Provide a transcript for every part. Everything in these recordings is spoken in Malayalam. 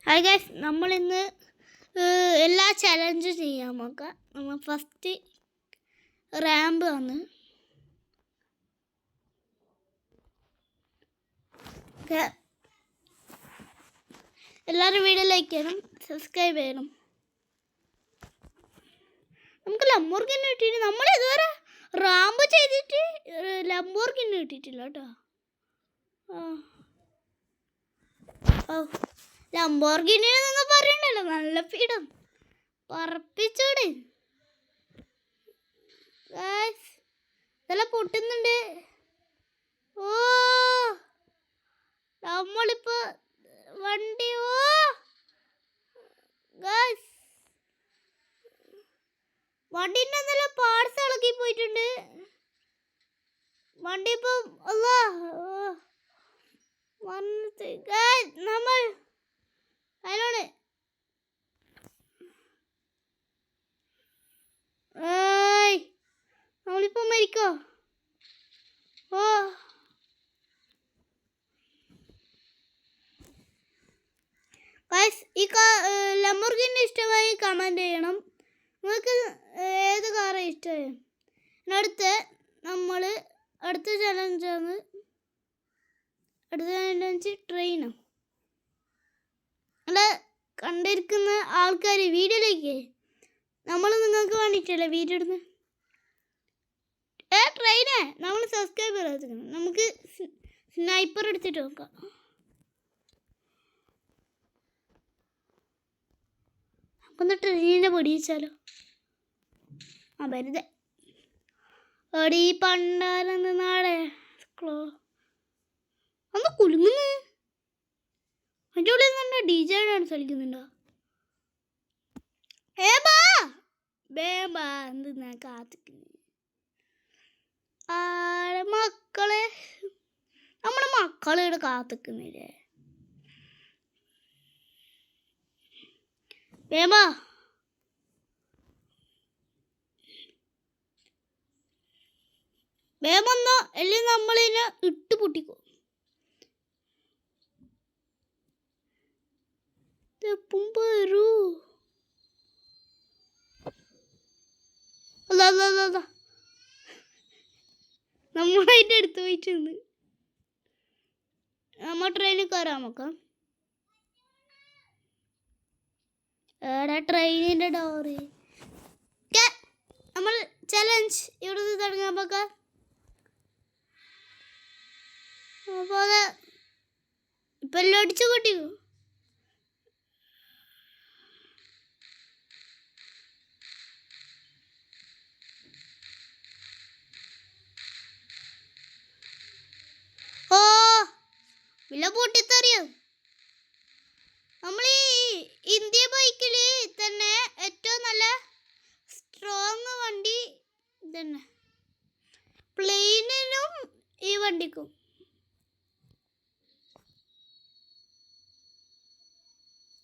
ഹായ് ഗൈസ്, നമ്മളിന്ന് എല്ലാ ചലഞ്ചും ചെയ്യാൻ നോക്കാം. നമ്മൾ ഫസ്റ്റ് റാമ്പ് ആണ്. എല്ലാവരും വീഡിയോ ലൈക്ക് ചെയ്യണം, സബ്സ്ക്രൈബ് ചെയ്യണം. നമുക്ക് ലംബോർഗിനി കിട്ടിയിട്ട് നമ്മൾ ഇതുവരെ റാമ്പ് ചെയ്തിട്ട് ലംബോർഗിനി കിട്ടിയിട്ടില്ല കേട്ടോ. ലംബോർഗിനി എന്നൊക്കെ പറയണ്ടല്ലോ, നല്ല പീഠം പറപ്പിച്ചൂടെ. ഇതെല്ലാം പൊട്ടുന്നുണ്ട്. ഓ നമ്മളിപ്പോ വണ്ടി വണ്ടിന്റെ എന്തെല്ലാം പാർട്സ് ഇളക്കി പോയിട്ടുണ്ട്. വണ്ടി ഇപ്പൊ നമ്മൾ അതിനോട് നമ്മളിപ്പോ മരിക്കോ? ഓ ഈ ലംബോർഗിനി ഇഷ്ടമായി കമന്റ് ചെയ്യണം. നിങ്ങൾക്ക് ഏത് കാറാണ് ഇഷ്ടമായി? അടുത്ത ചലഞ്ചാണ്. അടുത്ത ചലഞ്ച് ട്രെയിനാണ്. അല്ല, കണ്ടിരിക്കുന്ന ആൾക്കാർ വീഡിയോയിലേക്ക് നമ്മൾ നിങ്ങൾക്ക് വേണ്ടിയിട്ടല്ലേ വീഡിയോ ഇടുന്നത്. ട്രെയിനേ നമ്മൾ സബ്സ്ക്രൈബ് ചെയ്തിരിക്കണം. നമുക്ക് സ്നൈപ്പർ എടുത്തിട്ട് നോക്കാം. നമുക്കൊന്ന് ട്രെയിനിനെ പൊടിയിച്ചാലോ? വെറുതെ ഓടി പണ്ടാലെന്ന് നാളെ ഒന്ന് കുലുങ്ങുന്നു. അതിൻ്റെ ഉള്ളിൽ നിന്ന് DJ ഡാൻസ് കളിക്കുന്നുണ്ടോ? എന്തിനാ കാത്തിക്കുന്നു? മക്കളെ, നമ്മുടെ മക്കളിവിടെ കാത്തിക്കുന്നില്ലേ? വേമൊന്നോ അല്ലെങ്കിൽ നമ്മളിനെ ഇട്ട് പൊട്ടിക്കോ. വരൂ. നമ്മളായിട്ട് എടുത്തു പോയിട്ടുണ്ട്. നമ്മ ട്രെയിനിൽ കയറാം. നോക്കാം ഏടാ ട്രെയിനിന്റെ ഡോറ്. നമ്മൾ ചലഞ്ച് ഇവിടെ നിന്ന് തുടങ്ങാൻ പോക്കാം. അപ്പോൾ ഇപ്പം എല്ലാം അടിച്ചു കൊട്ടിക്കോ. ഓ വില പൊട്ടിത്തെറിയോ? നമ്മൾ ഈ ഇന്ത്യ ബൈക്കിൽ തന്നെ ഏറ്റവും നല്ല സ്ട്രോങ് വണ്ടി തന്നെ. പ്ലെയിനിനും ഈ വണ്ടിക്കും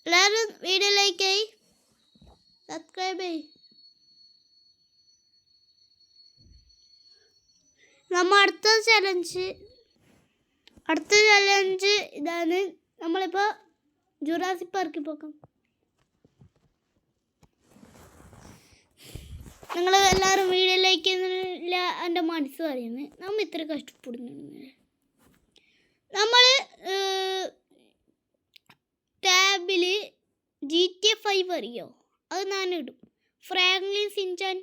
എല്ലാവരും വീഡിയോ ലൈക്ക് ആയി സബ്സ്ക്രൈബ് ചെയ്യും. നമ്മൾ അടുത്ത ചലഞ്ച് ഇതാണ്. നമ്മളിപ്പോൾ ജുറാസിക് പാർക്കിൽ പോക്കാം. നിങ്ങൾ എല്ലാവരും വീഡിയോ ലൈക്ക് ചെയ്യുന്നില്ല. എൻ്റെ മനസ്സ് പറയുന്നത് നമ്മൾ ഇത്ര കഷ്ടപ്പെടുന്നു. നമ്മൾ ടാബിൽ GTA 5 അറിയോ? അത് ഞാനിടും. ഫ്രാങ്ക്ലിൻ സിൻചാൻ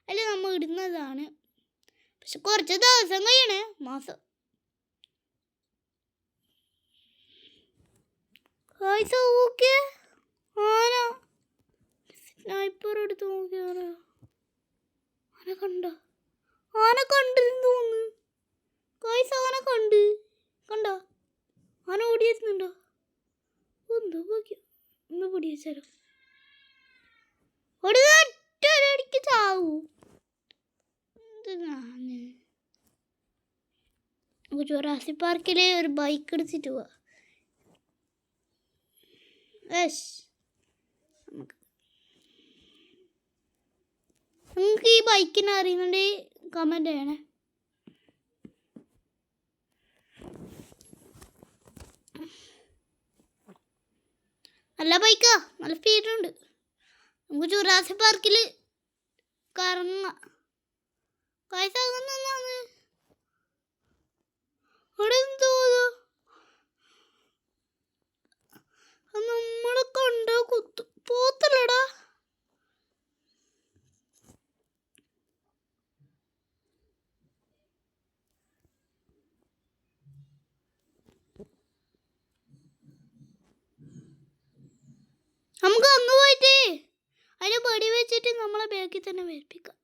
അല്ല നമ്മൾ ഇടുന്നതാണ്. പക്ഷെ കുറച്ച് ദിവസം കഴിയണേ, മാസം. സ്നൈപ്പർ എടുത്ത് നോക്കിയാലോ? ആന കണ്ടെന്ന് തോന്നുന്നു. കണ്ടോ? ആന ഓടിയെത്തുന്നുണ്ടോ? ഒന്ന് പൊടിയച്ചാലോ? ഒറ്റടിക്ക് ചാവൂ. ജുറാസിക് പാർക്കിൽ ഒരു ബൈക്ക് എടുത്തിട്ട് പോവാ. നിങ്ങൾക്ക് ഈ ബൈക്കിനെ അറിയുന്നുണ്ടെങ്കിൽ കമൻറ്റ് ചെയ്യണേ. നല്ല ബൈക്കാ, നല്ല സ്പീഡുണ്ട്. നമുക്ക് ജുറാസിക് പാർക്കിൽ കറങ്ങാം. കാഴ്ച അങ്ങനെ അവിടെ എന്തോ നമ്മളെ കണ്ടോ കുത്തു പോത്തല്ലടാ. നമുക്ക് അങ്ങ് പോയിട്ട് അതിനെ പടി വെച്ചിട്ട് നമ്മളെ ബാക്കിൽ തന്നെ വേൽപ്പിക്കാം.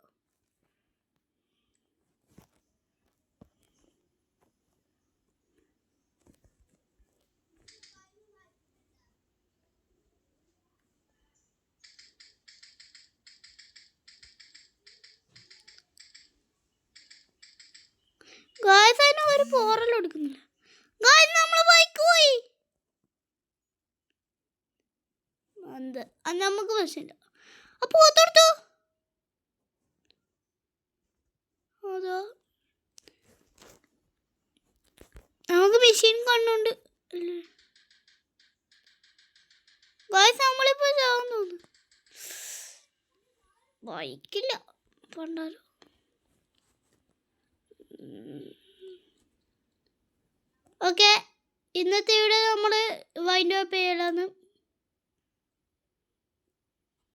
ഗായ്സ് അതിന് ഒരു പോറലും എടുക്കുന്നില്ല. ഗായ്സ് നമ്മളെ ബൈക്ക് പോയി. അത് നമുക്ക് പ്രശ്നമില്ല. അപ്പൊ ഓർത്തെടുത്തു അതോ നമുക്ക് മെഷീൻ കണ്ടുണ്ട്. ഗായ്സ് നമ്മളിപ്പോ ചാവാൻ തോന്നുന്നു. ബൈക്കില്ല പണ്ടാരോ. ഓക്കെ, ഇന്നത്തെ ഇവിടെ നമ്മൾ വൈൻഡ് അപ്പ് ചെയ്യലാന്ന്.